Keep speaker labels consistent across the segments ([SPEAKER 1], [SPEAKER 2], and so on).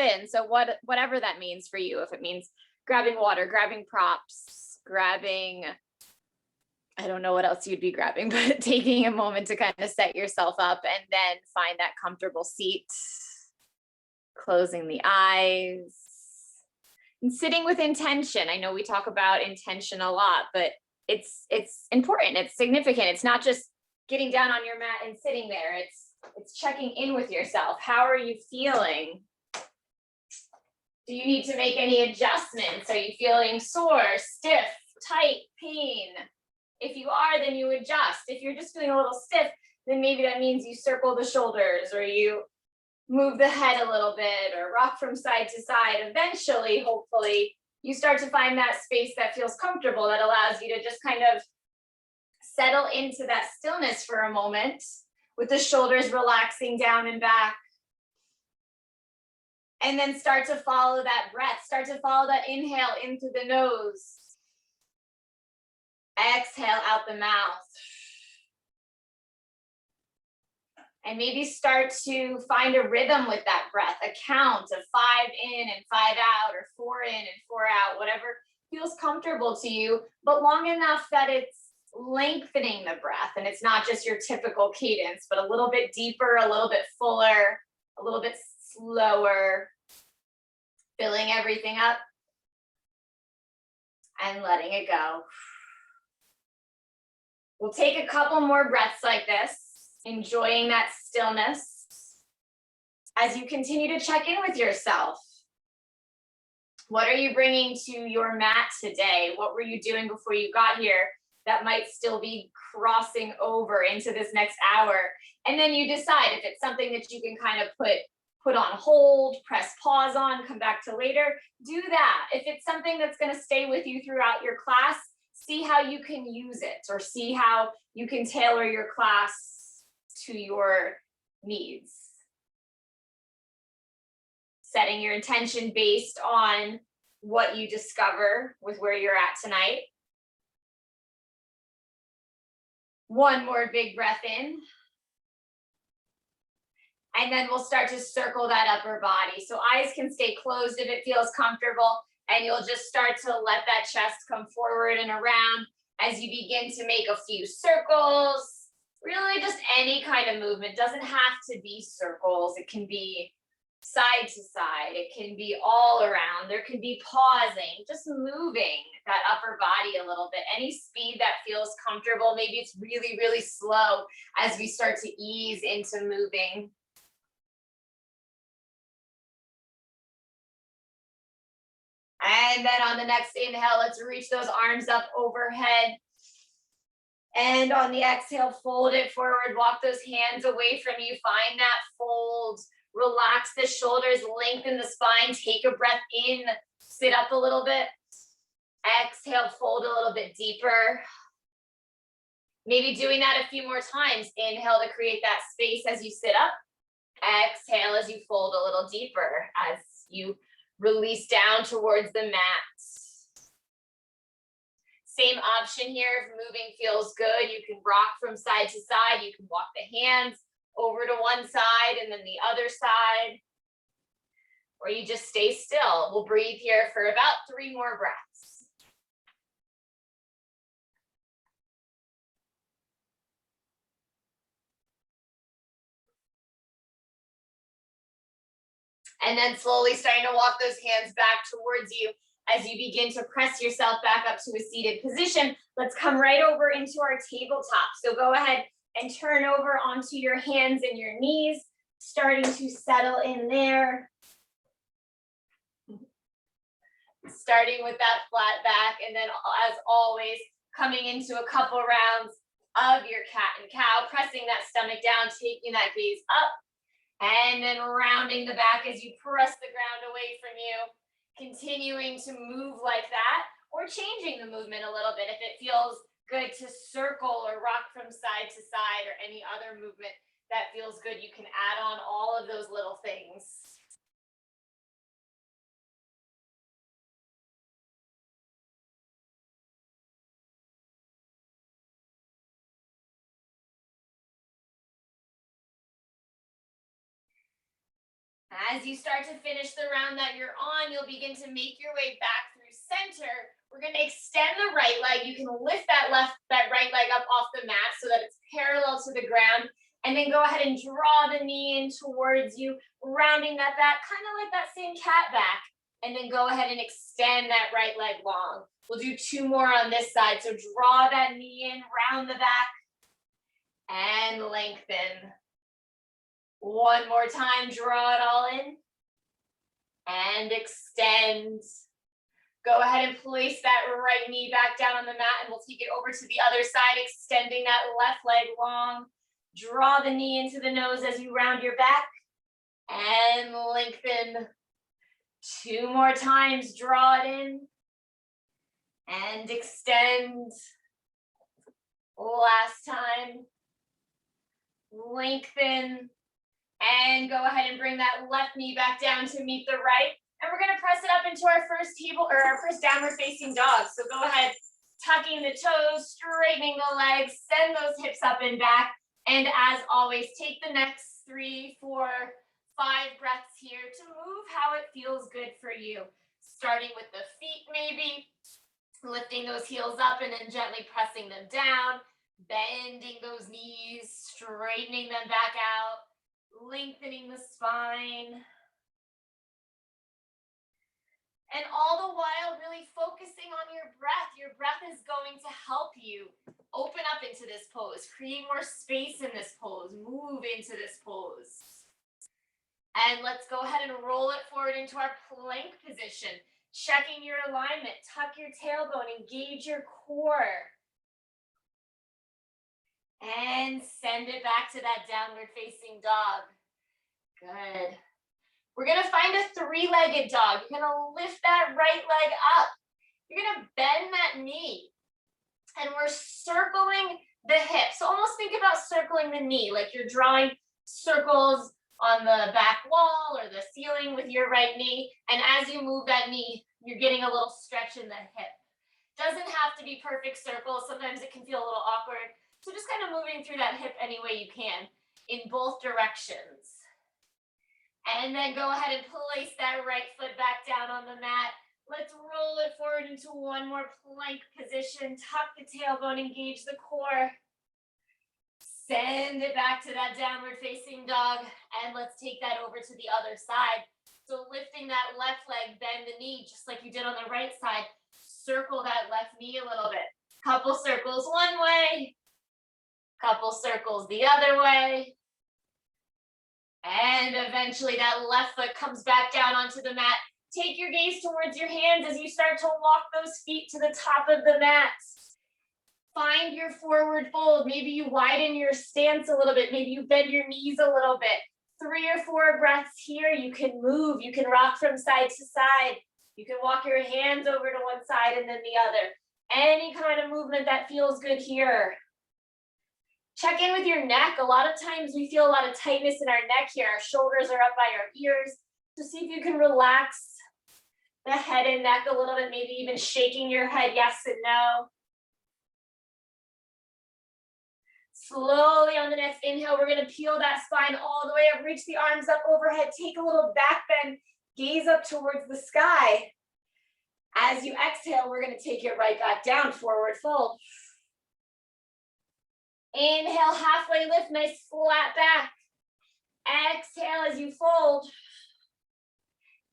[SPEAKER 1] in. So whatever that means for you, if it means grabbing water, grabbing props, grabbing, I don't know what else you'd be grabbing, but taking a moment to kind of set yourself up and then find that comfortable seat, closing the eyes and sitting with intention. I know we talk about intention a lot, but it's important. It's significant. It's not just getting down on your mat and sitting there. It's checking in with yourself. How are you feeling? Do you need to make any adjustments? Are you feeling sore, stiff, tight, pain? If you are, then you adjust. If you're just feeling a little stiff, then maybe that means you circle the shoulders or you move the head a little bit or rock from side to side. Eventually, hopefully, you start to find that space that feels comfortable, that allows you to just kind of settle into that stillness for a moment with the shoulders relaxing down and back. And then start to follow that breath. Start to follow that inhale in through the nose. Exhale out the mouth. And maybe start to find a rhythm with that breath, a count of 5 in and 5 out, or 4 in and 4 out, whatever feels comfortable to you, but long enough that it's lengthening the breath and it's not just your typical cadence, but a little bit deeper, a little bit fuller, a little bit slower, filling everything up and letting it go. We'll take a couple more breaths like this, enjoying that stillness as you continue to check in with yourself. What are you bringing to your mat today? What were you doing before you got here that might still be crossing over into this next hour? And then you decide if it's something that you can kind of put on hold, press pause on, come back to later, do that. If it's something that's going to stay with you throughout your class, see how you can use it or see how you can tailor your class to your needs. Setting your intention based on what you discover with where you're at tonight. One more big breath in. And then we'll start to circle that upper body. So eyes can stay closed if it feels comfortable, and you'll just start to let that chest come forward and around as you begin to make a few circles. Really just any kind of movement. Doesn't have to be circles. It can be side to side. It can be all around. There can be pausing, just moving that upper body a little bit. Any speed that feels comfortable. Maybe it's really, really slow as we start to ease into moving. And then on the next inhale, let's reach those arms up overhead. And on the exhale, fold it forward, walk those hands away from you, find that fold, relax the shoulders, lengthen the spine, take a breath in, sit up a little bit. Exhale, fold a little bit deeper. Maybe doing that a few more times. Inhale to create that space as you sit up. Exhale as you fold a little deeper, as you release down towards the mat. Same option here. If moving feels good, you can rock from side to side. You can walk the hands over to one side and then the other side. Or you just stay still. We'll breathe here for about 3 more breaths. And then slowly starting to walk those hands back towards you as you begin to press yourself back up to a seated position. Let's come right over into our tabletop. So go ahead and turn over onto your hands and your knees, starting to settle in there. Starting with that flat back, and then as always, coming into a couple rounds of your cat and cow, pressing that stomach down, taking that gaze up. And then rounding the back as you press the ground away from you, continuing to move like that, or changing the movement a little bit if it feels good to circle or rock from side to side, or any other movement that feels good. You can add on all of those little things. As you start to finish the round that you're on, you'll begin to make your way back through center. We're going to extend the right leg. You can lift that right leg up off the mat so that it's parallel to the ground. And then go ahead and draw the knee in towards you, rounding that back, kind of like that same cat back. And then go ahead and extend that right leg long. We'll do 2 more on this side. So draw that knee in, round the back, and lengthen. 1 more time, draw it all in, and extend. Go ahead and place that right knee back down on the mat, and we'll take it over to the other side, extending that left leg long. Draw the knee into the nose as you round your back, and lengthen. 2 more times, draw it in, and extend. Last time, lengthen. And go ahead and bring that left knee back down to meet the right. And we're going to press it up into our first table or our first downward facing dog. So go ahead, tucking the toes, straightening the legs, send those hips up and back. And as always, take the next 3, 4, 5 breaths here to move how it feels good for you. Starting with the feet maybe, lifting those heels up and then gently pressing them down, bending those knees, straightening them back out. Lengthening the spine. And all the while really focusing on your breath. Your breath is going to help you open up into this pose, create more space in this pose, move into this pose. And let's go ahead and roll it forward into our plank position. Checking your alignment, tuck your tailbone, engage your core. And send it back to that downward facing dog. Good. We're going to find a 3-legged dog. You're going to lift that right leg up. You're going to bend that knee. And we're circling the hips. So almost think about circling the knee, like you're drawing circles on the back wall or the ceiling with your right knee. And as you move that knee, you're getting a little stretch in the hip. Doesn't have to be perfect circles. Sometimes it can feel a little awkward. So just kind of moving through that hip any way you can in both directions. And then go ahead and place that right foot back down on the mat. Let's roll it forward into 1 more plank position. Tuck the tailbone, engage the core. Send it back to that downward facing dog. And let's take that over to the other side. So lifting that left leg, bend the knee just like you did on the right side. Circle that left knee a little bit. Couple circles one way. Couple circles the other way. And eventually that left foot comes back down onto the mat. Take your gaze towards your hands as you start to walk those feet to the top of the mat. Find your forward fold. Maybe you widen your stance a little bit. Maybe you bend your knees a little bit. 3 or 4 breaths here. You can move. You can rock from side to side. You can walk your hands over to one side and then the other. Any kind of movement that feels good here. Check in with your neck. A lot of times we feel a lot of tightness in our neck here. Our shoulders are up by our ears. So see if you can relax the head and neck a little bit, maybe even shaking your head yes and no. Slowly on the next inhale, we're going to peel that spine all the way up, reach the arms up overhead, take a little back bend, gaze up towards the sky. As you exhale, we're going to take it right back down, forward fold. Inhale, halfway lift, nice flat back. Exhale as you fold.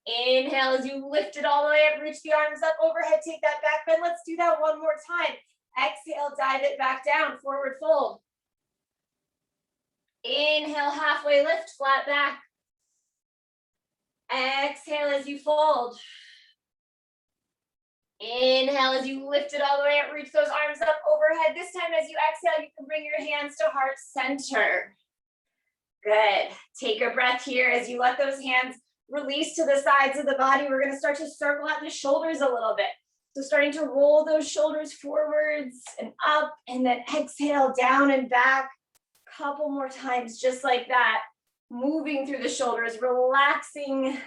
[SPEAKER 1] Inhale as you lift it all the way up, reach the arms up overhead, take that back bend. Let's do that one more time. Exhale, dive it back down, forward fold. Inhale, halfway lift, flat back. Exhale as you fold. Inhale as you lift it all the way up, reach those arms up overhead. This time as you exhale, you can bring your hands to heart center. Good. Take a breath here as you let those hands release to the sides of the body. We're going to start to circle out the shoulders a little bit. So starting to roll those shoulders forwards and up, and then exhale down and back. Couple more times just like that. Moving through the shoulders, relaxing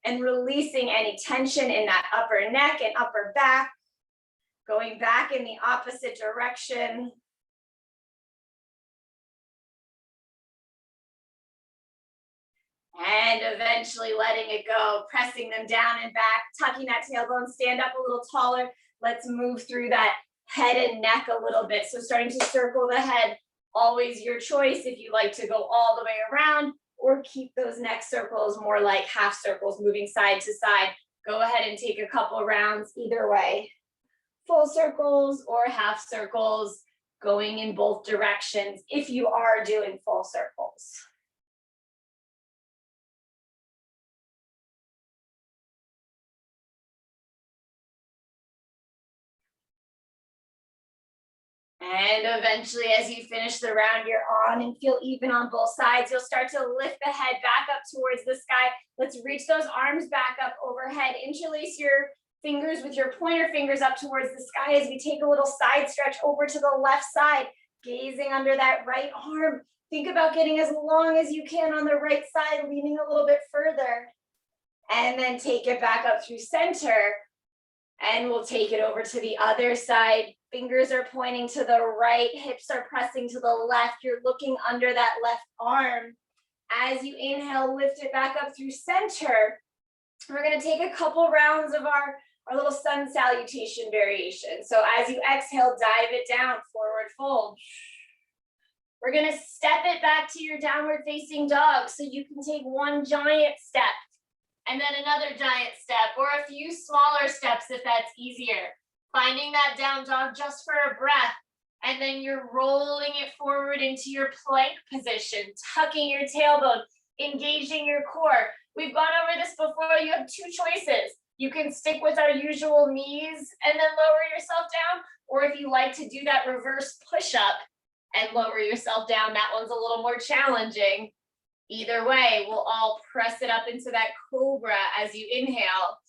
[SPEAKER 1] and releasing any tension in that upper neck and upper back. Going back in the opposite direction. And eventually letting it go, pressing them down and back, tucking that tailbone, stand up a little taller. Let's move through that head and neck a little bit. So starting to circle the head, always your choice if you like to go all the way around or keep those neck circles more like half circles moving side to side. Go ahead and take a couple rounds either way. Full circles or half circles, going in both directions if you are doing full circles. And eventually, as you finish the round you're on and feel even on both sides, you'll start to lift the head back up towards the sky. Let's reach those arms back up overhead. Interlace your fingers with your pointer fingers up towards the sky as we take a little side stretch over to the left side, gazing under that right arm. Think about getting as long as you can on the right side, leaning a little bit further. And then take it back up through center. And we'll take it over to the other side. Fingers are pointing to the right, hips are pressing to the left. You're looking under that left arm. As you inhale, lift it back up through center. We're gonna take a couple rounds of our little sun salutation variation. So as you exhale, dive it down, forward fold. We're gonna step it back to your downward facing dog. So you can take one giant step and then another giant step, or a few smaller steps if that's easier. Finding that down dog just for a breath, and then you're rolling it forward into your plank position, tucking your tailbone, engaging your core. We've gone over this before. You have two choices. You can stick with our usual knees and then lower yourself down, or if you like to do that reverse push-up and lower yourself down, that one's a little more challenging. Either way, we'll all press it up into that cobra as you inhale,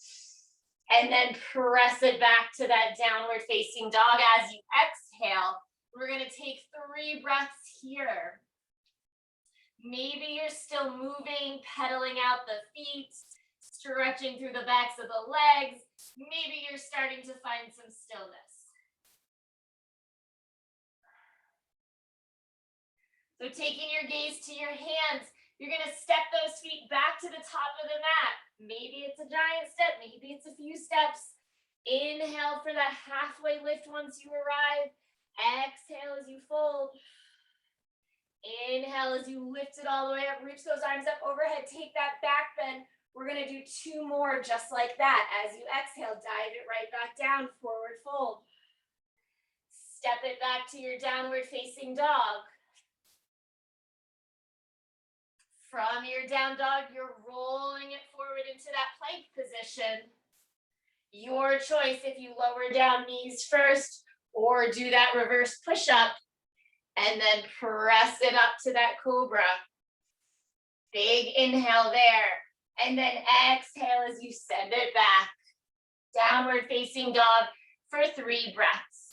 [SPEAKER 1] and then press it back to that downward facing dog as you exhale. We're gonna take 3 breaths here. Maybe you're still moving, pedaling out the feet, stretching through the backs of the legs. Maybe you're starting to find some stillness. So taking your gaze to your hands, you're gonna step those feet back to the top of the mat. Maybe it's a giant step, maybe it's a few steps. Inhale for that halfway lift once you arrive. Exhale as you fold. Inhale as you lift it all the way up, reach those arms up overhead, take that back bend. We're gonna do 2 more just like that. As you exhale, dive it right back down, forward fold. Step it back to your downward facing dog. From your down dog, you're rolling it forward into that plank position. Your choice if you lower down knees first or do that reverse push-up and then press it up to that cobra. Big inhale there. And then exhale as you send it back. Downward facing dog for 3 breaths.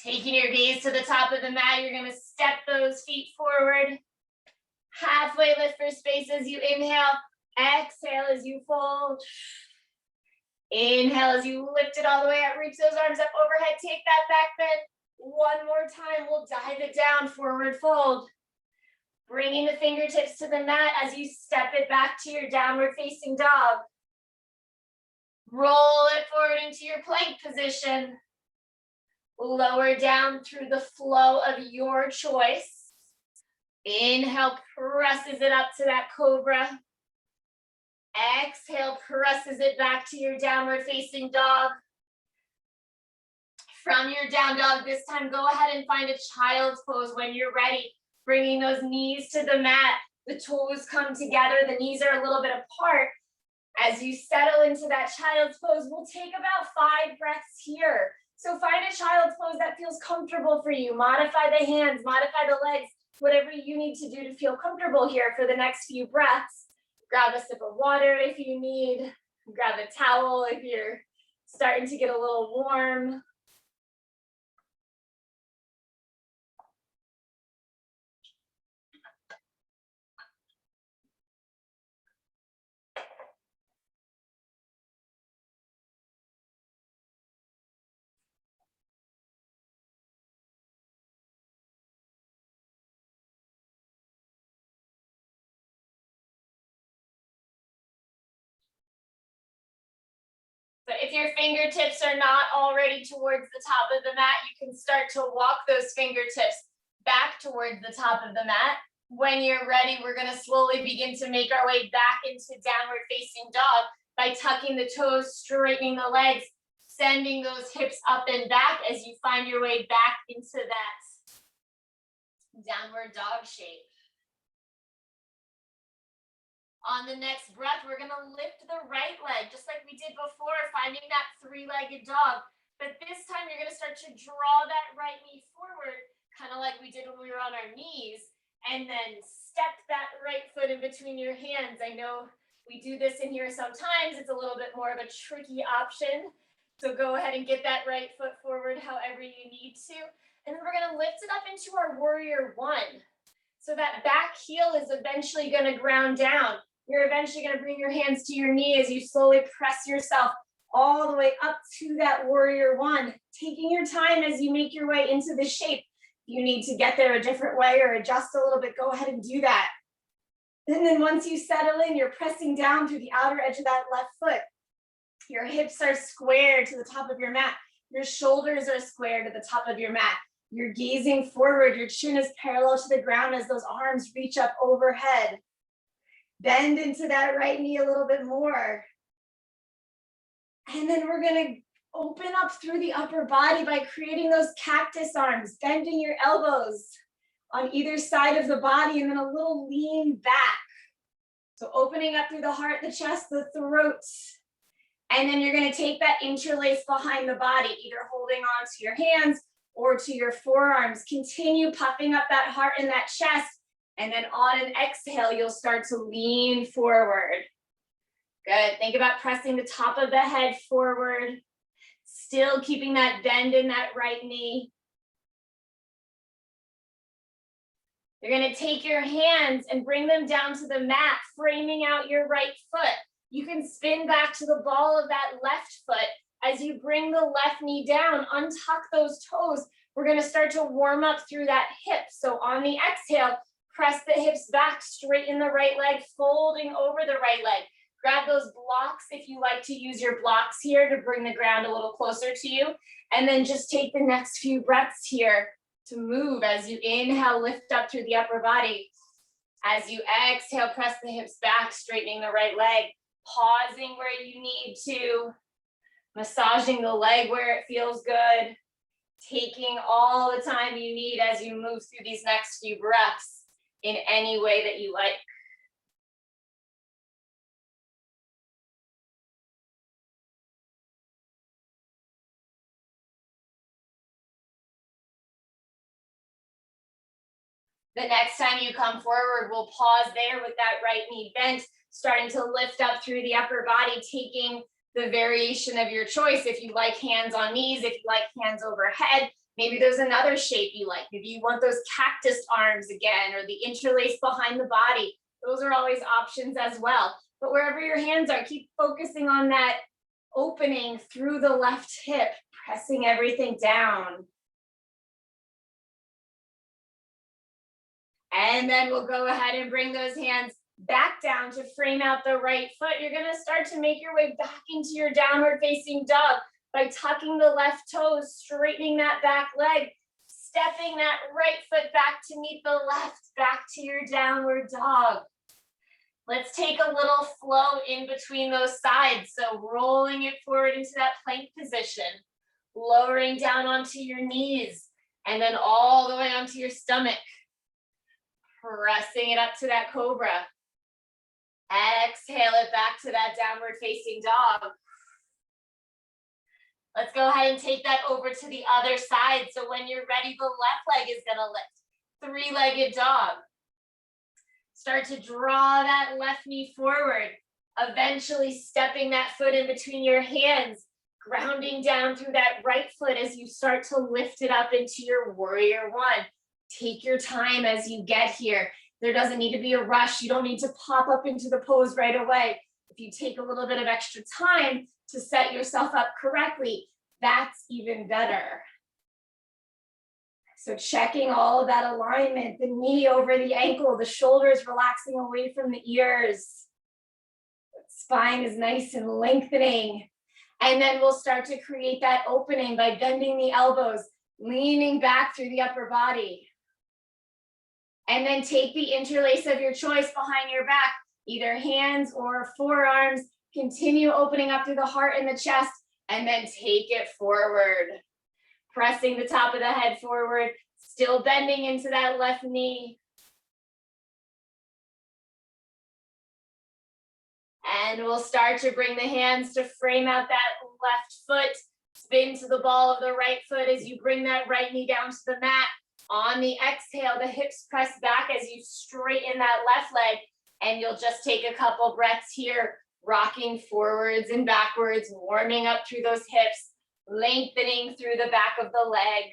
[SPEAKER 1] Taking your gaze to the top of the mat, you're gonna step those feet forward. Halfway lift for space as you inhale. Exhale as you fold. Inhale as you lift it all the way up, reach those arms up overhead, take that back bend. One more time, we'll dive it down, forward fold. Bringing the fingertips to the mat as you step it back to your downward facing dog. Roll it forward into your plank position. Lower down through the flow of your choice. Inhale, presses it up to that cobra. Exhale, presses it back to your downward facing dog. From your down dog, this time go ahead and find a child's pose when you're ready. Bringing those knees to the mat, the toes come together, the knees are a little bit apart. As you settle into that child's pose, we'll take about 5 breaths here. So find a child's pose that feels comfortable for you. Modify the hands, modify the legs, whatever you need to do to feel comfortable here for the next few breaths. Grab a sip of water if you need. Grab a towel if you're starting to get a little warm. If your fingertips are not already towards the top of the mat, you can start to walk those fingertips back towards the top of the mat. When you're ready, we're gonna slowly begin to make our way back into downward facing dog by tucking the toes, straightening the legs, sending those hips up and back as you find your way back into that downward dog shape. On the next breath, we're gonna lift the right leg, just like we did before, finding that three-legged dog. But this time, you're gonna start to draw that right knee forward, kind of like we did when we were on our knees, and then step that right foot in between your hands. I know we do this in here sometimes. It's a little bit more of a tricky option. So go ahead and get that right foot forward however you need to. And then we're gonna lift it up into our warrior one. So that back heel is eventually gonna ground down. You're eventually gonna bring your hands to your knee as you slowly press yourself all the way up to that warrior one, taking your time as you make your way into the shape. If you need to get there a different way or adjust a little bit, go ahead and do that. And then once you settle in, you're pressing down through the outer edge of that left foot. Your hips are square to the top of your mat. Your shoulders are square to the top of your mat. You're gazing forward. Your chin is parallel to the ground as those arms reach up overhead. Bend into that right knee a little bit more. And then we're gonna open up through the upper body by creating those cactus arms, bending your elbows on either side of the body and then a little lean back. So opening up through the heart, the chest, the throat. And then you're gonna take that interlace behind the body, either holding on to your hands or to your forearms. Continue puffing up that heart and that chest. And then on an exhale, you'll start to lean forward. Good, think about pressing the top of the head forward. Still keeping that bend in that right knee. You're gonna take your hands and bring them down to the mat, framing out your right foot. You can spin back to the ball of that left foot. As you bring the left knee down, untuck those toes. We're gonna start to warm up through that hip. So on the exhale, press the hips back, straighten the right leg, folding over the right leg. Grab those blocks if you like to use your blocks here to bring the ground a little closer to you. And then just take the next few breaths here to move as you inhale, lift up through the upper body. As you exhale, press the hips back, straightening the right leg. Pausing where you need to, massaging the leg where it feels good, taking all the time you need as you move through these next few breaths in any way that you like. The next time you come forward, we'll pause there with that right knee bent, starting to lift up through the upper body, taking the variation of your choice. If you like hands on knees, if you like hands overhead, maybe there's another shape you like. Maybe you want those cactus arms again, or the interlace behind the body. Those are always options as well. But wherever your hands are, keep focusing on that opening through the left hip, pressing everything down. And then we'll go ahead and bring those hands back down to frame out the right foot. You're gonna start to make your way back into your downward facing dog by tucking the left toes, straightening that back leg, stepping that right foot back to meet the left, back to your downward dog. Let's take a little flow in between those sides. So rolling it forward into that plank position, lowering down onto your knees, and then all the way onto your stomach. Pressing it up to that cobra. Exhale it back to that downward facing dog. Let's go ahead and take that over to the other side. So when you're ready, the left leg is gonna lift. Three-legged dog. Start to draw that left knee forward, eventually stepping that foot in between your hands, grounding down through that right foot as you start to lift it up into your warrior one. Take your time as you get here. There doesn't need to be a rush. You don't need to pop up into the pose right away. If you take a little bit of extra time to set yourself up correctly, that's even better. So checking all of that alignment, the knee over the ankle, the shoulders relaxing away from the ears. The spine is nice and lengthening. And then we'll start to create that opening by bending the elbows, leaning back through the upper body. And then take the interlace of your choice behind your back, either hands or forearms. Continue opening up through the heart and the chest, and then take it forward. Pressing the top of the head forward, still bending into that left knee. And we'll start to bring the hands to frame out that left foot. Spin to the ball of the right foot as you bring that right knee down to the mat. On the exhale, the hips press back as you straighten that left leg. And you'll just take a couple breaths here, rocking forwards and backwards, warming up through those hips, lengthening through the back of the leg.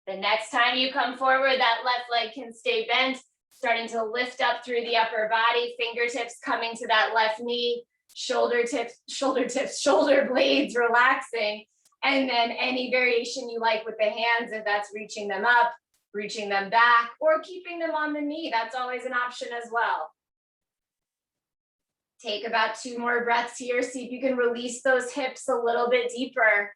[SPEAKER 1] The next time you come forward, that left leg can stay bent, starting to lift up through the upper body, fingertips coming to that left knee, shoulder blades relaxing, and then any variation you like with the hands, if that's reaching them up, reaching them back, or keeping them on the knee, that's always an option as well. Take about 2 more breaths here, see if you can release those hips a little bit deeper.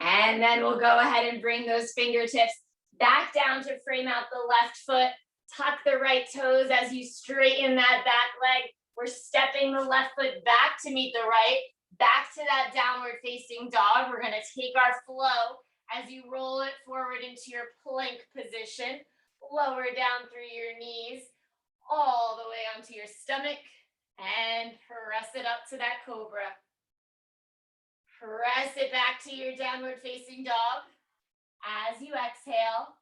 [SPEAKER 1] And then we'll go ahead and bring those fingertips back down to frame out the left foot. Tuck the right toes as you straighten that back leg. We're stepping the left foot back to meet the right, back to that downward facing dog. We're gonna take our flow as you roll it forward into your plank position. Lower down through your knees, all the way onto your stomach, and press it up to that cobra. Press it back to your downward facing dog as you exhale.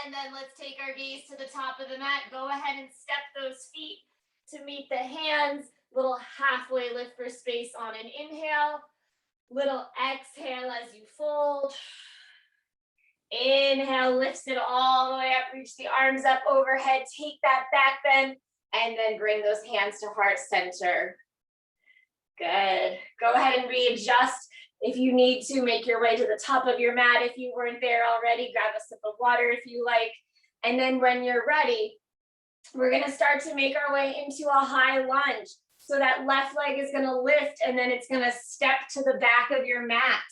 [SPEAKER 1] And then let's take our gaze to the top of the mat. Go ahead and step those feet to meet the hands. Little halfway lift for space on an inhale. Little exhale as you fold. Inhale, lifts it all the way up. Reach the arms up overhead. Take that back bend. And then bring those hands to heart center. Good. Go ahead and readjust. If you need to, make your way to the top of your mat. If you weren't there already, grab a sip of water if you like. And then when you're ready, we're going to start to make our way into a high lunge. So that left leg is going to lift and then it's going to step to the back of your mat.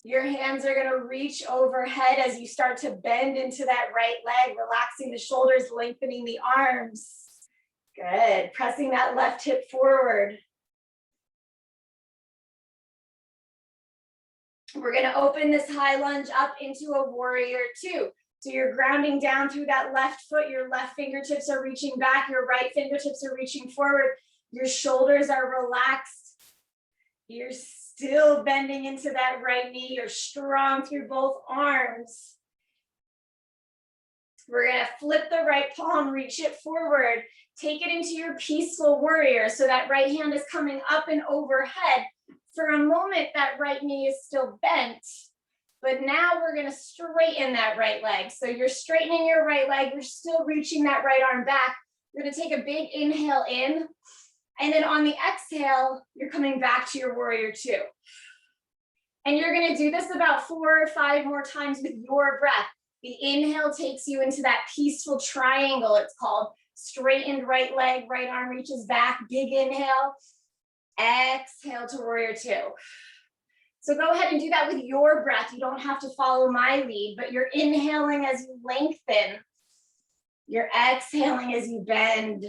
[SPEAKER 1] Your hands are going to reach overhead as you start to bend into that right leg, relaxing the shoulders, lengthening the arms. Good. Pressing that left hip forward. We're going to open this high lunge up into a warrior 2. So you're grounding down through that left foot. Your left fingertips are reaching back. Your right fingertips are reaching forward. Your shoulders are relaxed. You're still bending into that right knee. You're strong through both arms. We're going to flip the right palm, reach it forward. Take it into your peaceful warrior. So that right hand is coming up and overhead. For a moment, that right knee is still bent, but now we're going to straighten that right leg. So you're straightening your right leg. You're still reaching that right arm back. You're going to take a big inhale in, and then on the exhale, you're coming back to your warrior 2. And you're going to do this about 4 or 5 more times with your breath. The inhale takes you into that peaceful triangle, it's called. Straightened right leg, right arm reaches back, big inhale. Exhale to warrior 2. So go ahead and do that with your breath. You don't have to follow my lead, but you're inhaling as you lengthen. You're exhaling as you bend.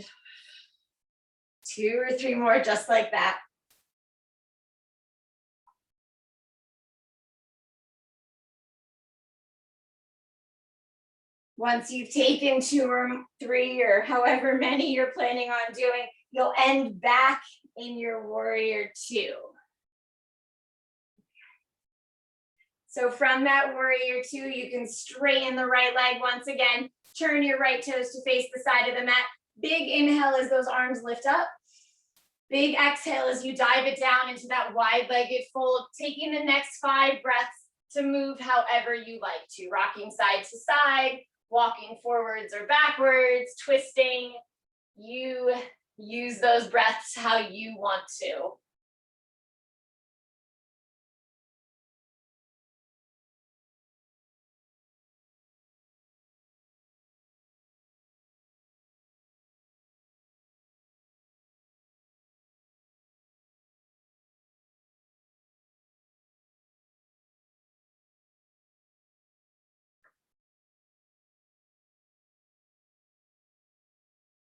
[SPEAKER 1] 2 or 3 more just like that. Once you've taken 2 or 3 or however many you're planning on doing, you'll end back in your warrior 2. So from that warrior 2, you can straighten the right leg once again, turn your right toes to face the side of the mat. Big inhale as those arms lift up. Big exhale as you dive it down into that wide-legged fold, taking the next 5 breaths to move however you like to, rocking side to side walking forwards or backwards, twisting. You use those breaths how you want to.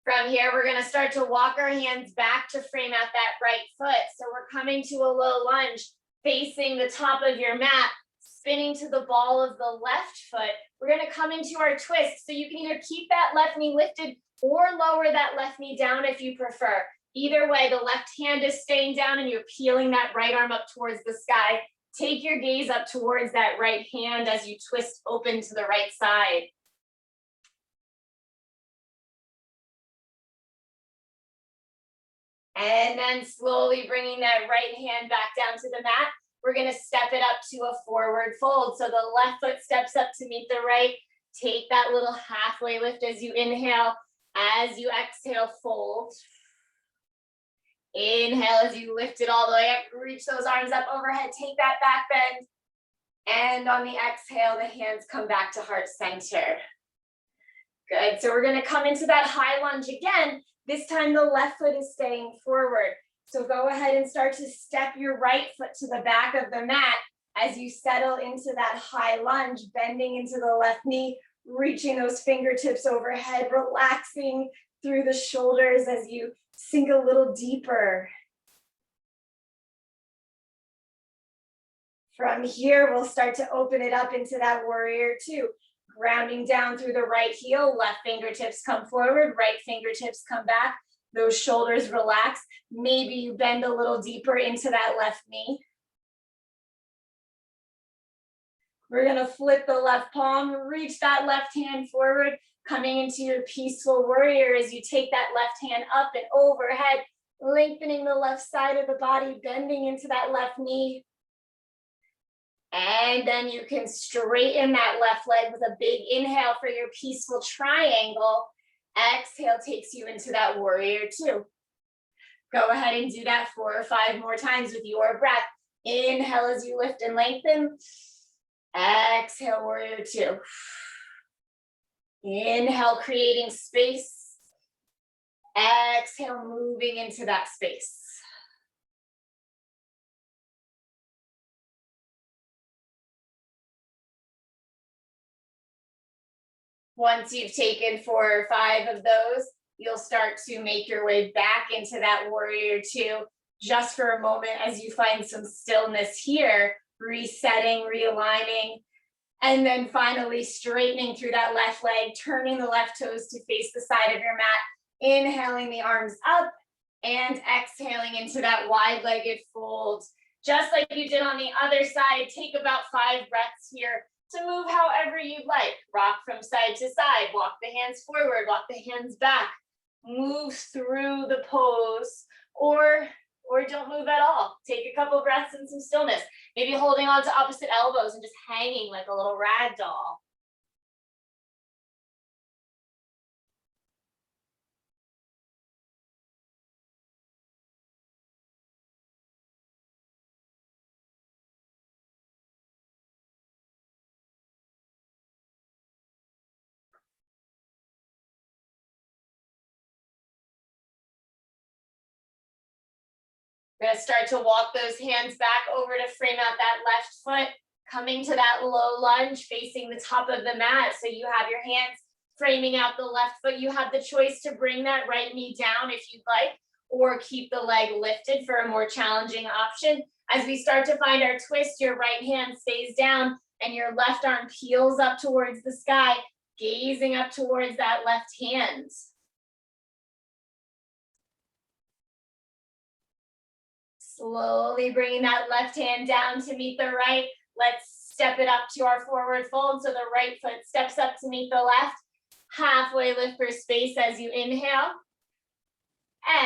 [SPEAKER 1] From here, we're going to start to walk our hands back to frame out that right foot. So we're coming to a low lunge, facing the top of your mat, spinning to the ball of the left foot. We're going to come into our twist. So you can either keep that left knee lifted or lower that left knee down if you prefer. Either way, the left hand is staying down and you're peeling that right arm up towards the sky. Take your gaze up towards that right hand as you twist open to the right side. And then slowly bringing that right hand back down to the mat. We're going to step it up to a forward fold. So the left foot steps up to meet the right. Take that little halfway lift as you inhale. As you exhale, fold. Inhale as you lift it all the way up. Reach those arms up overhead. Take that back bend. And on the exhale, the hands come back to heart center. Good. So we're going to come into that high lunge again. This time the left foot is staying forward. So go ahead and start to step your right foot to the back of the mat as you settle into that high lunge, bending into the left knee, reaching those fingertips overhead, relaxing through the shoulders as you sink a little deeper. From here, we'll start to open it up into that warrior two. Grounding down through the right heel, left fingertips come forward, right fingertips come back. Those shoulders relax. Maybe you bend a little deeper into that left knee. We're going to flip the left palm, reach that left hand forward, coming into your peaceful warrior as you take that left hand up and overhead, lengthening the left side of the body, bending into that left knee. And then you can straighten that left leg with a big inhale for your peaceful triangle. Exhale takes you into that warrior two. Go ahead and do that 4 or 5 more times with your breath. Inhale as you lift and lengthen. Exhale, warrior two. Inhale, creating space. Exhale, moving into that space. Once you've taken 4 or 5 of those, you'll start to make your way back into that warrior two just for a moment as you find some stillness here, resetting, realigning, and then finally straightening through that left leg, turning the left toes to face the side of your mat, inhaling the arms up and exhaling into that wide-legged fold. Just like you did on the other side, take about 5 breaths here to move however you'd like. Rock from side to side, walk the hands forward, walk the hands back, move through the pose, or don't move at all. Take a couple breaths and some stillness. Maybe holding on to opposite elbows and just hanging like a little rag doll. We're going to start to walk those hands back over to frame out that left foot, coming to that low lunge, facing the top of the mat. So you have your hands framing out the left foot. You have the choice to bring that right knee down if you'd like, or keep the leg lifted for a more challenging option. As we start to find our twist, your right hand stays down and your left arm peels up towards the sky, gazing up towards that left hand. Slowly bringing that left hand down to meet the right. Let's step it up to our forward fold. So the right foot steps up to meet the left. Halfway lift for space as you inhale.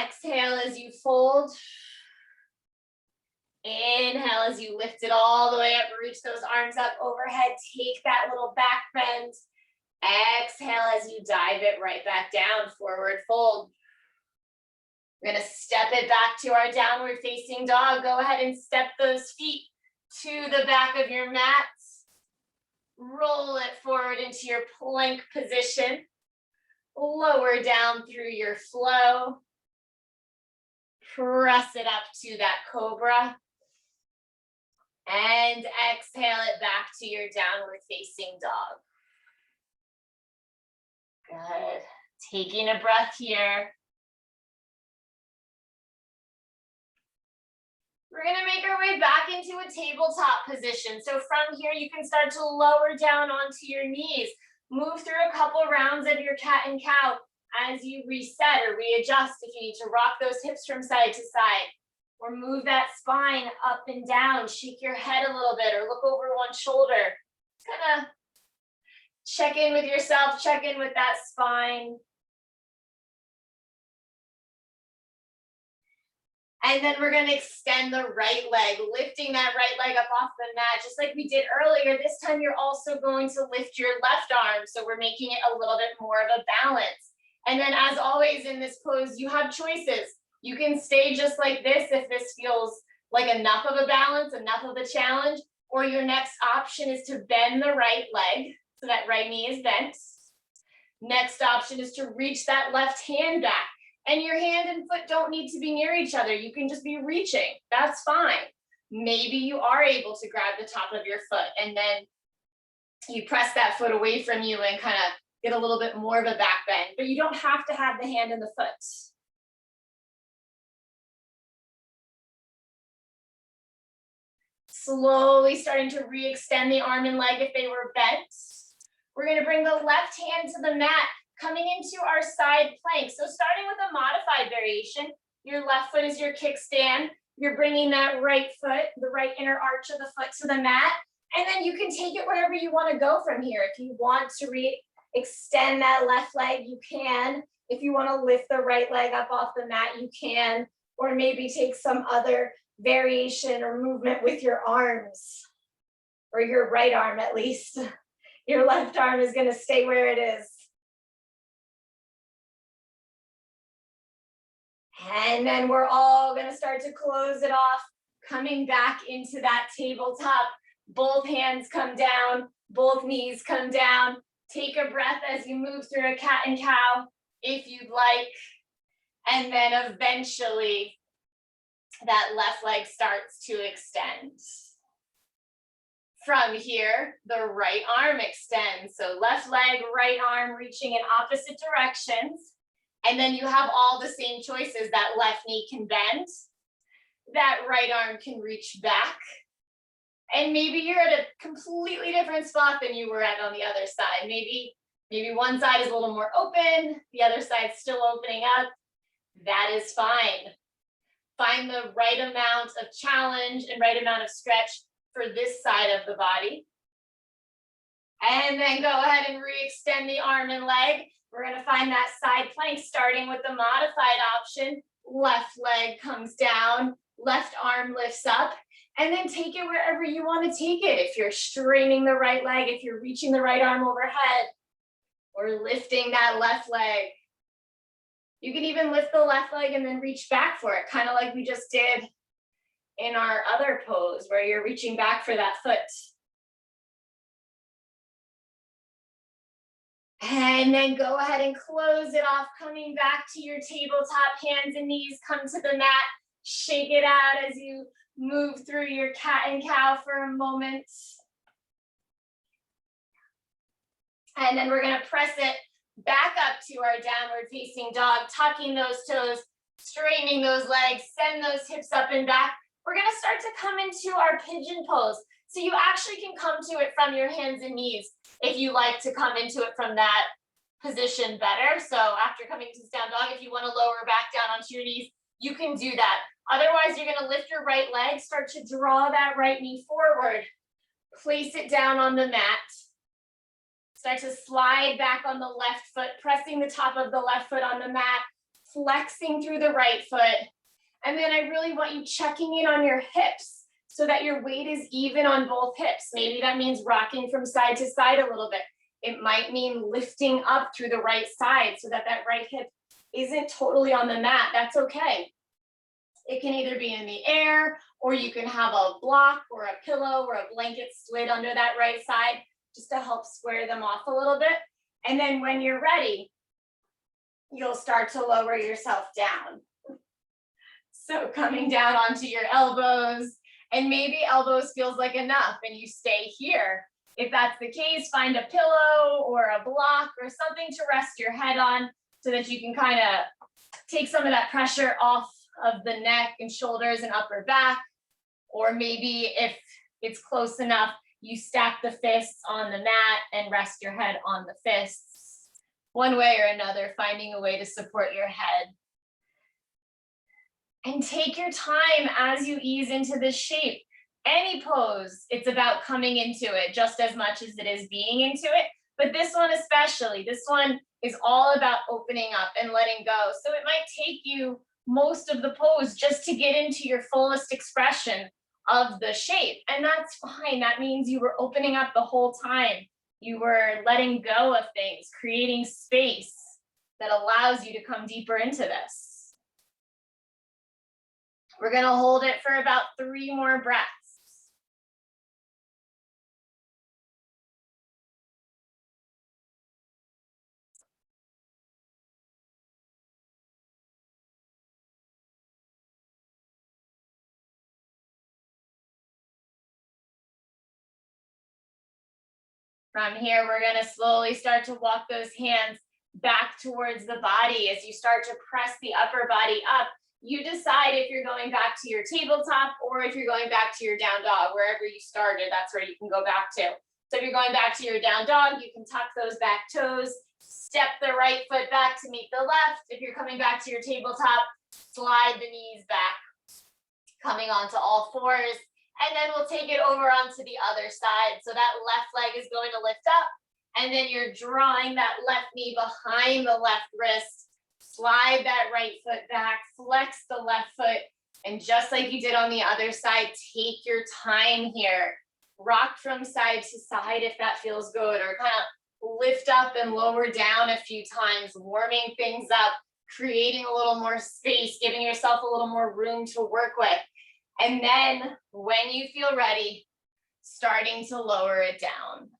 [SPEAKER 1] Exhale as you fold. Inhale as you lift it all the way up. Reach those arms up overhead. Take that little back bend. Exhale as you dive it right back down, forward fold. We're gonna step it back to our downward facing dog. Go ahead and step those feet to the back of your mat. Roll it forward into your plank position. Lower down through your flow. Press it up to that cobra. And exhale it back to your downward facing dog. Good. Taking a breath here. We're gonna make our way back into a tabletop position. So from here, you can start to lower down onto your knees. Move through a couple rounds of your cat and cow as you reset or readjust if you need to rock those hips from side to side. Or move that spine up and down. Shake your head a little bit or look over one shoulder. Kind of check in with yourself, check in with that spine. And then we're gonna extend the right leg, lifting that right leg up off the mat, just like we did earlier. This time you're also going to lift your left arm, so we're making it a little bit more of a balance. And then as always in this pose, you have choices. You can stay just like this if this feels like enough of a balance, enough of a challenge, or your next option is to bend the right leg, so that right knee is bent. Next option is to reach that left hand back. And your hand and foot don't need to be near each other. You can just be reaching. That's fine. Maybe you are able to grab the top of your foot and then you press that foot away from you and kind of get a little bit more of a back bend, but you don't have to have the hand and the foot. Slowly starting to re-extend the arm and leg if they were bent. We're going to bring the left hand to the mat, coming into our side plank. So starting with a modified variation, your left foot is your kickstand. You're bringing that right foot, the right inner arch of the foot to the mat. And then you can take it wherever you want to go from here. If you want to extend that left leg, you can. If you want to lift the right leg up off the mat, you can. Or maybe take some other variation or movement with your arms, or your right arm at least. Your left arm is going to stay where it is. And then we're all gonna start to close it off, coming back into that tabletop. Both hands come down, both knees come down. Take a breath as you move through a cat and cow, if you'd like. And then eventually, that left leg starts to extend. From here, the right arm extends. So left leg, right arm reaching in opposite directions. And then you have all the same choices. That left knee can bend, that right arm can reach back, and maybe you're at a completely different spot than you were at on the other side. Maybe one side is a little more open, the other side's still opening up. That is fine. Find the right amount of challenge and right amount of stretch for this side of the body. And then go ahead and re-extend the arm and leg. We're going to find that side plank, starting with the modified option. Left leg comes down, left arm lifts up, and then take it wherever you want to take it. If you're straightening the right leg, if you're reaching the right arm overhead, or lifting that left leg. You can even lift the left leg and then reach back for it, kind of like we just did in our other pose, where you're reaching back for that foot. And then go ahead and close it off, coming back to your tabletop, hands and knees come to the mat. Shake it out as you move through your cat and cow for a moment. And then we're gonna press it back up to our downward facing dog, tucking those toes, straightening those legs, send those hips up and back. We're gonna start to come into our pigeon pose. So you actually can come to it from your hands and knees if you like to come into it from that position better. So after coming to this down dog, if you want to lower back down onto your knees, you can do that. Otherwise, you're going to lift your right leg, start to draw that right knee forward, place it down on the mat, start to slide back on the left foot, pressing the top of the left foot on the mat, flexing through the right foot. And then I really want you checking in on your hips, so that your weight is even on both hips. Maybe that means rocking from side to side a little bit. It might mean lifting up through the right side so that that right hip isn't totally on the mat. That's okay. It can either be in the air, or you can have a block or a pillow or a blanket slid under that right side just to help square them off a little bit. And then when you're ready, you'll start to lower yourself down. So coming down onto your elbows, and maybe elbows feels like enough and you stay here. If that's the case, find a pillow or a block or something to rest your head on so that you can kind of take some of that pressure off of the neck and shoulders and upper back. Or maybe if it's close enough, you stack the fists on the mat and rest your head on the fists. One way or another, finding a way to support your head. And take your time as you ease into this shape. Any pose, it's about coming into it just as much as it is being into it. But this one especially, this one is all about opening up and letting go. So it might take you most of the pose just to get into your fullest expression of the shape. And that's fine. That means you were opening up the whole time. You were letting go of things, creating space that allows you to come deeper into this. We're going to hold it for about 3 more breaths. From here, we're going to slowly start to walk those hands back towards the body as you start to press the upper body up. You decide if you're going back to your tabletop or if you're going back to your down dog. Wherever you started, that's where you can go back to. So if you're going back to your down dog, you can tuck those back toes, step the right foot back to meet the left. If you're coming back to your tabletop, slide the knees back, coming onto all fours. And then we'll take it over onto the other side. So that left leg is going to lift up, and then you're drawing that left knee behind the left wrist. Slide that right foot back, flex the left foot, and just like you did on the other side, take your time here. Rock from side to side if that feels good, or kind of lift up and lower down a few times, warming things up, creating a little more space, giving yourself a little more room to work with. And then when you feel ready, starting to lower it down.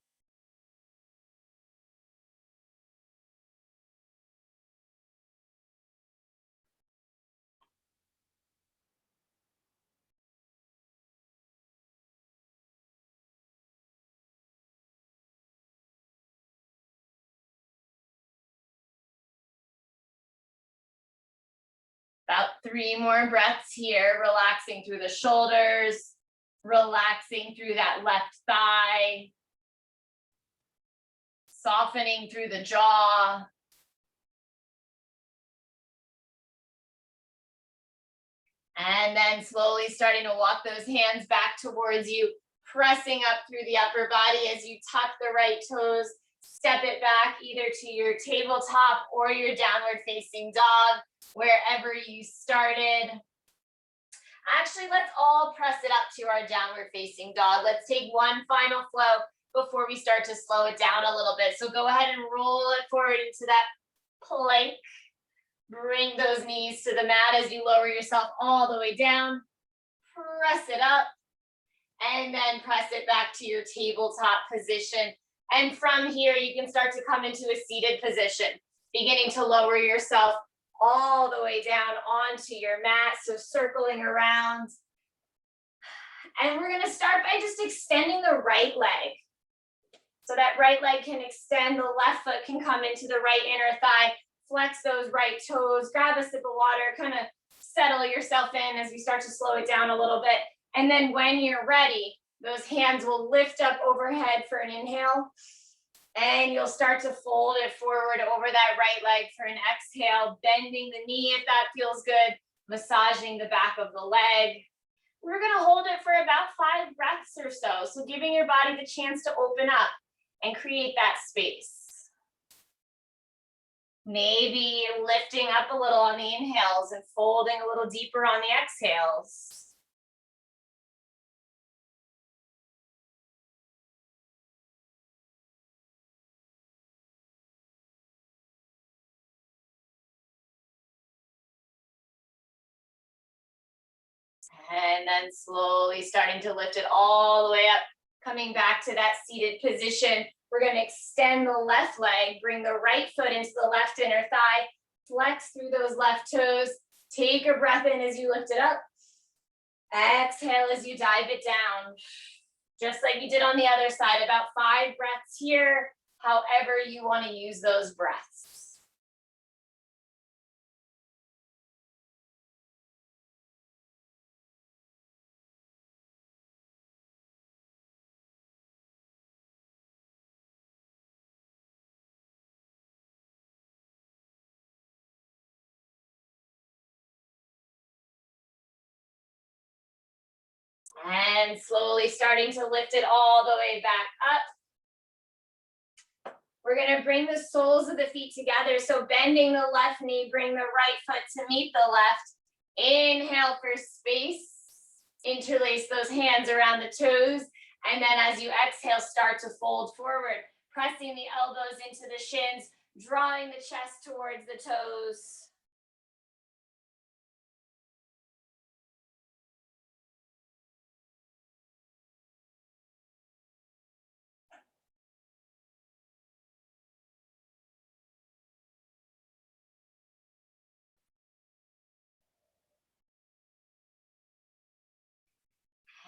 [SPEAKER 1] About 3 more breaths here, relaxing through the shoulders, relaxing through that left thigh, softening through the jaw. And then slowly starting to walk those hands back towards you, pressing up through the upper body as you tuck the right toes, step it back either to your tabletop or your downward facing dog, wherever you started. Actually, let's all press it up to our downward facing dog. Let's take one final flow before we start to slow it down a little bit. So go ahead and roll it forward into that plank. Bring those knees to the mat as you lower yourself all the way down. Press it up, and then press it back to your tabletop position. And from here, you can start to come into a seated position, beginning to lower yourself all the way down onto your mat. So circling around. And we're going to start by just extending the right leg. So that right leg can extend, the left foot can come into the right inner thigh. Flex those right toes, grab a sip of water, kind of settle yourself in as we start to slow it down a little bit. And then when you're ready, those hands will lift up overhead for an inhale. And you'll start to fold it forward over that right leg for an exhale, bending the knee if that feels good, massaging the back of the leg. We're going to hold it for about 5 breaths or so. So giving your body the chance to open up and create that space. Maybe lifting up a little on the inhales and folding a little deeper on the exhales. And then slowly starting to lift it all the way up, coming back to that seated position. We're going to extend the left leg, bring the right foot into the left inner thigh, flex through those left toes. Take a breath in as you lift it up. Exhale as you dive it down. Just like you did on the other side, about 5 breaths here, however you want to use those breaths. And slowly starting to lift it all the way back up. We're going to bring the soles of the feet together. So bending the left knee, bring the right foot to meet the left. Inhale for space. Interlace those hands around the toes. And then as you exhale, start to fold forward, pressing the elbows into the shins, drawing the chest towards the toes.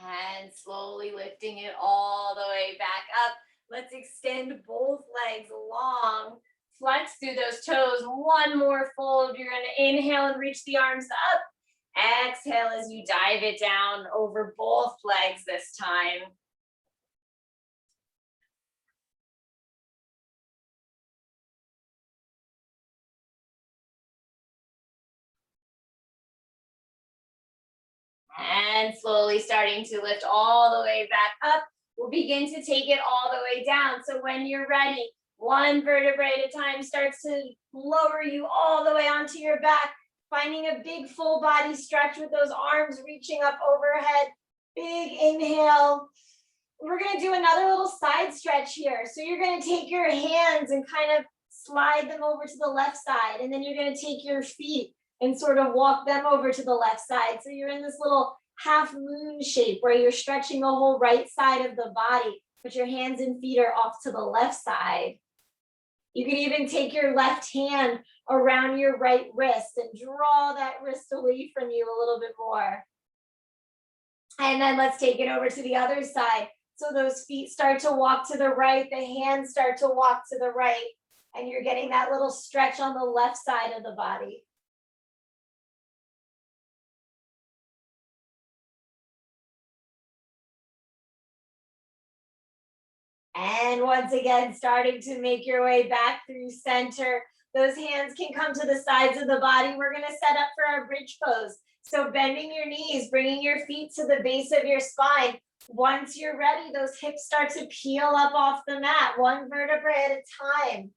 [SPEAKER 1] And slowly lifting it all the way back up. Let's extend both legs long. Flex through those toes. One more fold. You're going to inhale and reach the arms up. Exhale as you dive it down over both legs this time. And slowly starting to lift all the way back up. We'll begin to take it all the way down. So when you're ready, one vertebrae at a time starts to lower you all the way onto your back, finding a big full body stretch with those arms reaching up overhead. Big inhale. We're going to do another little side stretch here. So you're going to take your hands and kind of slide them over to the left side. And then you're going to take your feet and sort of walk them over to the left side. So you're in this little half moon shape where you're stretching the whole right side of the body, but your hands and feet are off to the left side. You can even take your left hand around your right wrist and draw that wrist away from you a little bit more. And then let's take it over to the other side. So those feet start to walk to the right, the hands start to walk to the right, and you're getting that little stretch on the left side of the body. And once again, starting to make your way back through center. Those hands can come to the sides of the body. We're going to set up for our bridge pose. So bending your knees, bringing your feet to the base of your spine. Once you're ready, those hips start to peel up off the mat, one vertebrae at a time.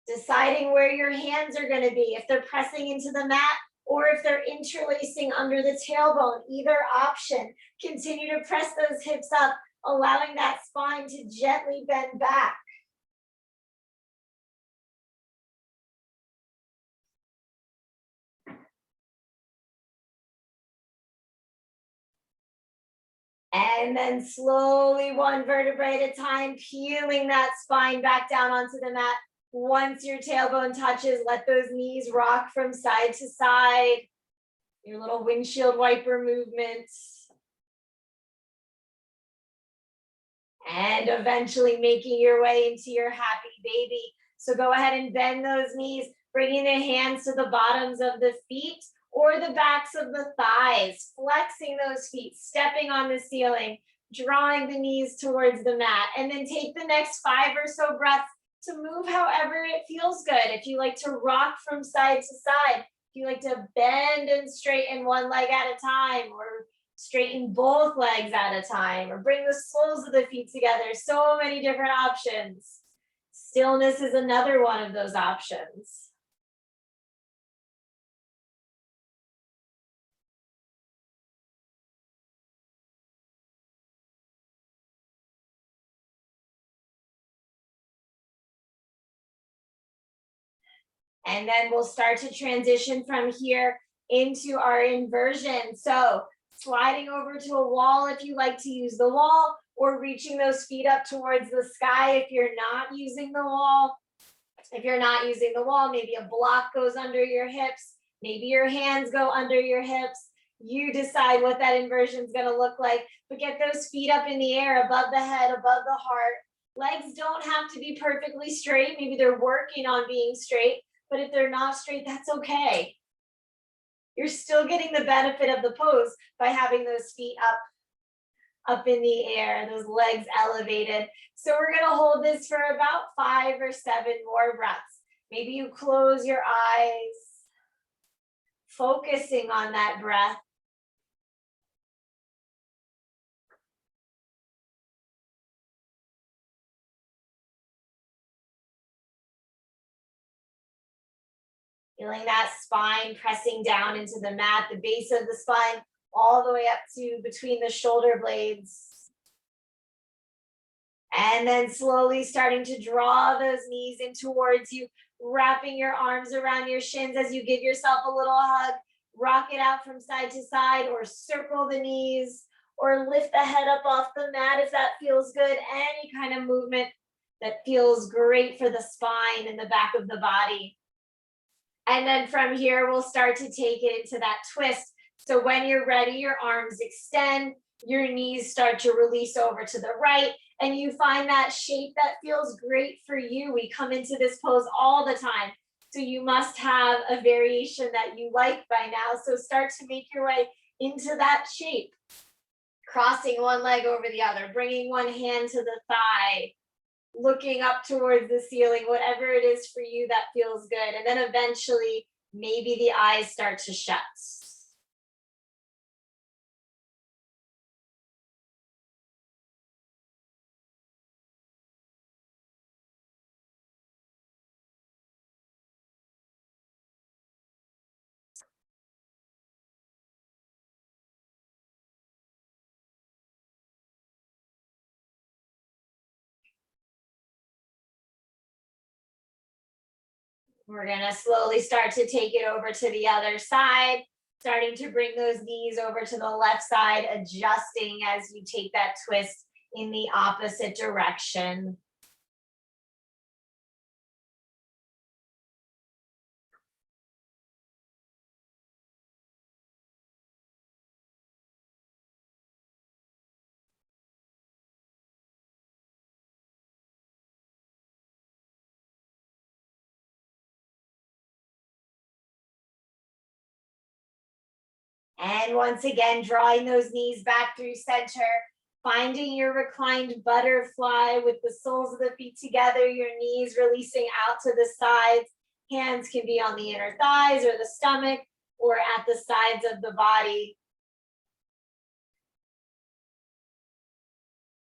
[SPEAKER 1] Deciding where your hands are going to be, if they're pressing into the mat or if they're interlacing under the tailbone, either option. Continue to press those hips up, allowing that spine to gently bend back. And then slowly, one vertebrae at a time, peeling that spine back down onto the mat. Once your tailbone touches, let those knees rock from side to side. Your little windshield wiper movement. And eventually making your way into your happy baby. So go ahead and bend those knees, bringing the hands to the bottoms of the feet or the backs of the thighs, flexing those feet, stepping on the ceiling, drawing the knees towards the mat. And then take the next 5 or so breaths to move however it feels good. If you like to rock from side to side, if you like to bend and straighten one leg at a time, or straighten both legs at a time, or bring the soles of the feet together. So many different options. Stillness is another one of those options. And then we'll start to transition from here into our inversion. So sliding over to a wall if you like to use the wall, or reaching those feet up towards the sky if you're not using the wall. If you're not using the wall, maybe a block goes under your hips, maybe your hands go under your hips. You decide what that inversion is going to look like, but get those feet up in the air, above the head, above the heart. Legs don't have to be perfectly straight. Maybe they're working on being straight, but if they're not straight, that's okay. You're still getting the benefit of the pose by having those feet up in the air, those legs elevated. So we're going to hold this for about 5 or 7 more breaths. Maybe you close your eyes, focusing on that breath. Feeling that spine pressing down into the mat, the base of the spine, all the way up to between the shoulder blades. And then slowly starting to draw those knees in towards you, wrapping your arms around your shins as you give yourself a little hug. Rock it out from side to side, or circle the knees, or lift the head up off the mat if that feels good. Any kind of movement that feels great for the spine and the back of the body. And then from here, we'll start to take it into that twist. So when you're ready, your arms extend, your knees start to release over to the right, and you find that shape that feels great for you. We come into this pose all the time, so you must have a variation that you like by now. So start to make your way into that shape, crossing one leg over the other, bringing one hand to the thigh, looking up towards the ceiling, whatever it is for you that feels good. And then eventually, maybe the eyes start to shut. We're going to slowly start to take it over to the other side, starting to bring those knees over to the left side, adjusting as you take that twist in the opposite direction. And once again, drawing those knees back through center, finding your reclined butterfly with the soles of the feet together, your knees releasing out to the sides. Hands can be on the inner thighs or the stomach or at the sides of the body.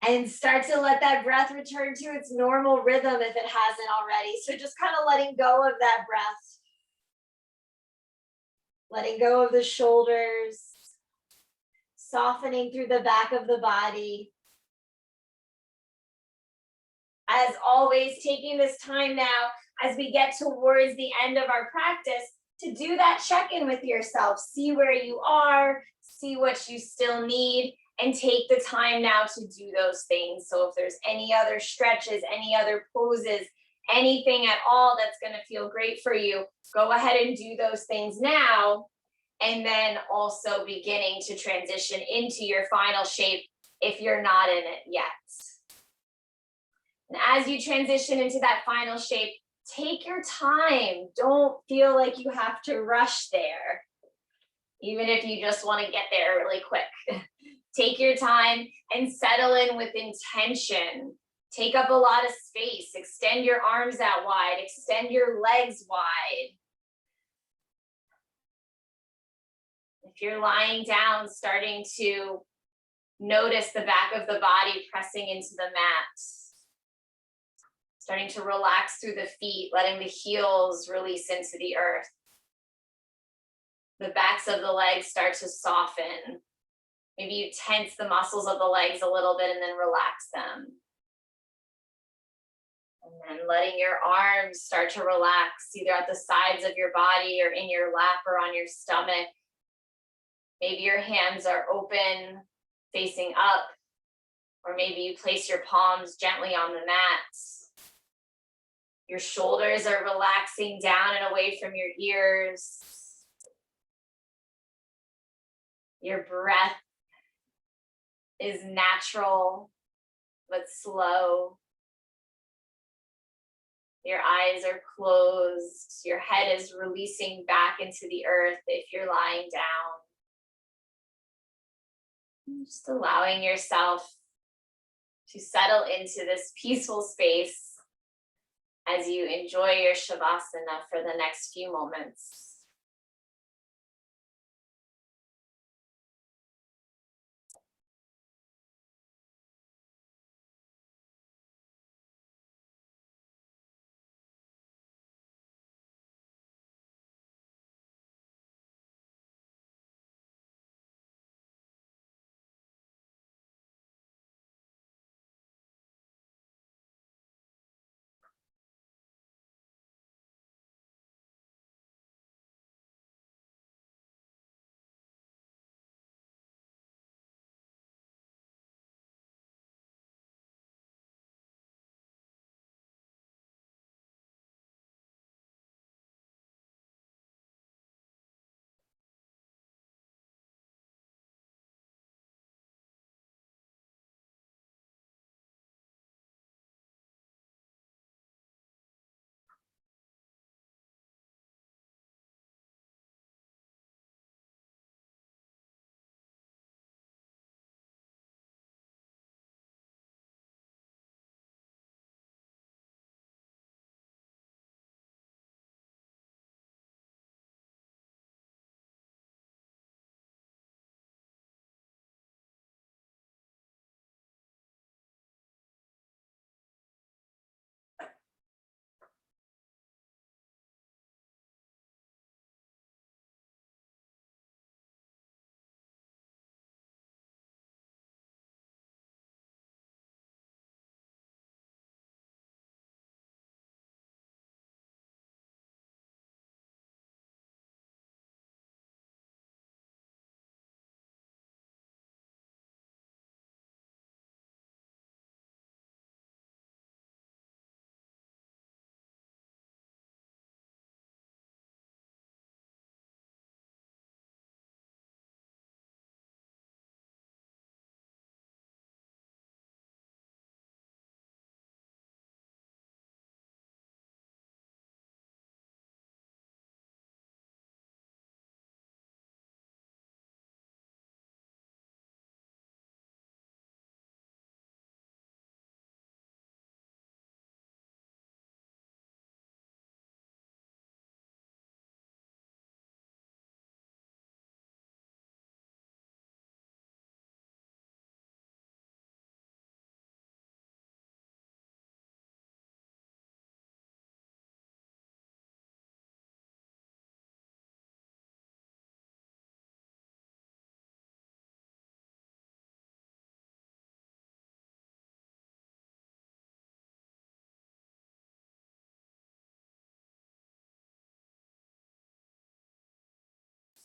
[SPEAKER 1] And start to let that breath return to its normal rhythm if it hasn't already. So just kind of letting go of that breath. Letting go of the shoulders, softening through the back of the body. As always, taking this time now as we get towards the end of our practice to do that check-in with yourself. See where you are, see what you still need, and take the time now to do those things. So if there's any other stretches, any other poses, anything at all that's going to feel great for you, go ahead and do those things now, and then also beginning to transition into your final shape if you're not in it yet. And as you transition into that final shape, take your time. Don't feel like you have to rush there, even if you just want to get there really quick. Take your time and settle in with intention. Take up a lot of space. Extend your arms out wide. Extend your legs wide. If you're lying down, starting to notice the back of the body pressing into the mat. Starting to relax through the feet, letting the heels release into the earth. The backs of the legs start to soften. Maybe you tense the muscles of the legs a little bit and then relax them. And then letting your arms start to relax, either at the sides of your body or in your lap or on your stomach. Maybe your hands are open, facing up, or maybe you place your palms gently on the mat. Your shoulders are relaxing down and away from your ears. Your breath is natural but slow. Your eyes are closed. Your head is releasing back into the earth if you're lying down. Just allowing yourself to settle into this peaceful space as you enjoy your Shavasana for the next few moments.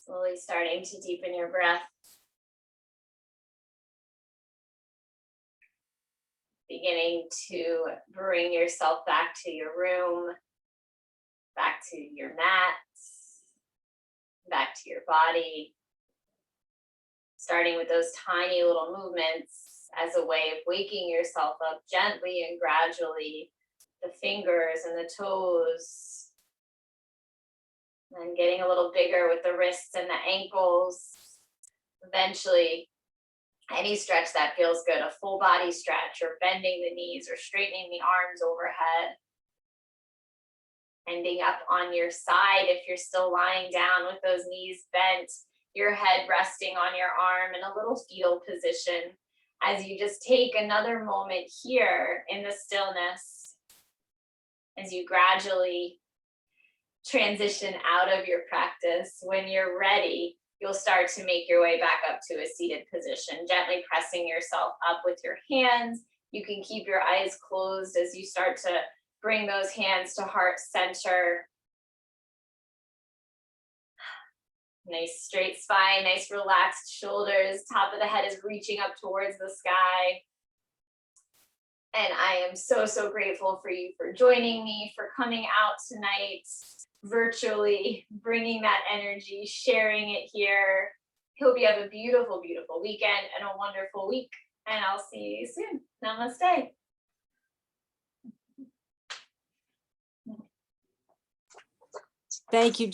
[SPEAKER 1] Slowly starting to deepen your breath. Beginning to bring yourself back to your room, back to your mat, back to your body. Starting with those tiny little movements as a way of waking yourself up gently and gradually, the fingers and the toes, and getting a little bigger with the wrists and the ankles. Eventually, any stretch that feels good, a full body stretch, or bending the knees or straightening the arms overhead. Ending up on your side if you're still lying down with those knees bent, your head resting on your arm in a little fetal position as you just take another moment here in the stillness as you gradually transition out of your practice. When you're ready, you'll start to make your way back up to a seated position, gently pressing yourself up with your hands. You can keep your eyes closed as you start to bring those hands to heart center. Nice straight spine, nice relaxed shoulders. Top of the head is reaching up towards the sky. And I am so, so grateful for you for joining me, for coming out tonight virtually, bringing that energy, sharing it here. Hope you have a beautiful, beautiful weekend and a wonderful week. And I'll see you soon. Namaste.
[SPEAKER 2] Thank you,